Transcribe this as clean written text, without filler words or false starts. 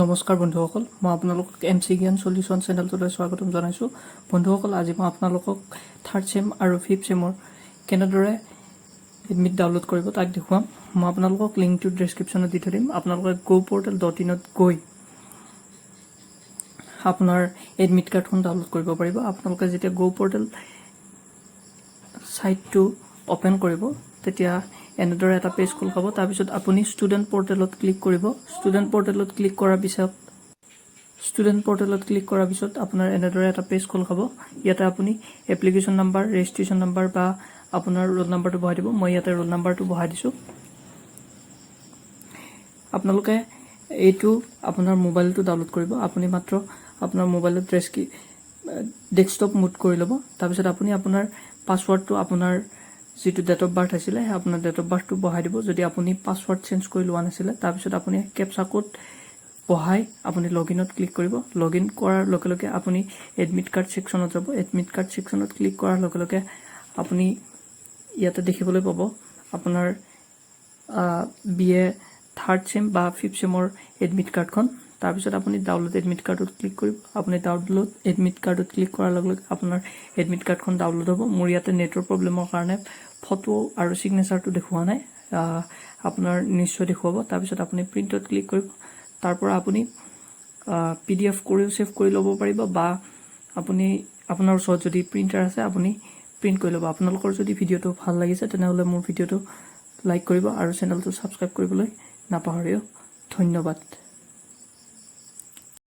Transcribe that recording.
নমস্কাৰ বন্ধুসকল, মই আপোনালোকক MC জ্ঞান সলিউশ্যন চেনেলটোলৈ স্বাগতম জনাইছোঁ। বন্ধুসকল, আজি মই আপোনালোকক থাৰ্ড চেম আৰু ফিফ্থ চেমৰ কেনেদৰে এডমিট ডাউনলোড কৰিব তাক দেখুৱাম। মই আপোনালোকক লিংকটো ডেছক্ৰিপশ্যনত দি থৈ দিম। আপোনালোকে goportal.in গৈ আপোনাৰ এডমিট কাৰ্ডখন ডাউনলোড কৰিব পাৰিব। আপোনালোকে যেতিয়া goportal ছাইটটো অপেন কৰিব তেতিয়া এনেদৰে এটা পেজ খোল খাব। তাৰপিছত আপুনি ষ্টুডেণ্ট পৰ্টেলত ক্লিক কৰিব। ষ্টুডেণ্ট পৰ্টেলত ক্লিক কৰাৰ পিছত আপোনাৰ এনেদৰে এটা পেজ খোল খাব। ইয়াতে আপুনি এপ্লিকেশ্যন নাম্বাৰ, ৰেজিষ্ট্ৰেশ্যন নাম্বাৰ বা আপোনাৰ ৰোল নাম্বাৰটো বহাই দিব। মই ইয়াতে ৰোল নাম্বাৰটো বহাই দিছোঁ। আপোনালোকে এইটো আপোনাৰ মোবাইলটো ডাউনলোড কৰিব। আপুনি মাত্ৰ আপোনাৰ মোবাইলত ডেস্কটপ মুড কৰি ল'ব। তাৰপিছত আপুনি আপোনাৰ পাছৱৰ্ডটো আপোনাৰ যিটো ডেট অফ বাৰ্থ আছিলে আপোনাৰ ডেট অফ বাৰ্থটো বহাই দিব। যদি আপুনি পাছৱৰ্ড চেঞ্জ কৰি লোৱা নাছিলে, তাৰপিছত আপুনি কেপচা কোড বহাই আপুনি লগইনত ক্লিক কৰিব। লগইন কৰাৰ লগে লগে আপুনি এডমিট কাৰ্ড ছেকশ্যনত যাব। এডমিট কাৰ্ড ছেকশ্যনত ক্লিক কৰাৰ লগে লগে আপুনি ইয়াতে দেখিবলৈ পাব আপোনাৰ BA থাৰ্ড চেম বা ফিফ্থ চেমৰ এডমিট কাৰ্ডখন। তাৰপিছত আপুনি ডাউনলোড এডমিট কাৰ্ডত ক্লিক কৰিব। আপুনি ডাউনলোড এডমিট কাৰ্ডত ক্লিক কৰাৰ লগে লগে আপোনাৰ এডমিট কাৰ্ডখন ডাউনলোড হ'ব। মোৰ ইয়াতে নেটৱৰ্ক প্ৰব্লেমৰ কাৰণে ফটো আৰু ছিগনেচাৰটো দেখুওৱা নাই, আপোনাৰ নিশ্চয় দেখুৱাব। তাৰপিছত আপুনি প্ৰিণ্টত ক্লিক কৰিব। তাৰ পৰা আপুনি PDF কৰিও ছেভ কৰি ল'ব পাৰিব বা আপুনি আপোনাৰ ওচৰত যদি প্ৰিণ্টাৰ আছে আপুনি প্ৰিণ্ট কৰি ল'ব। আপোনালোকৰ যদি ভিডিঅ'টো ভাল লাগিছে তেনেহ'লে মোৰ ভিডিঅ'টো লাইক কৰিব আৰু চেনেলটো ছাবস্ক্ৰাইব কৰিবলৈ নাপাহৰিব। ধন্যবাদ।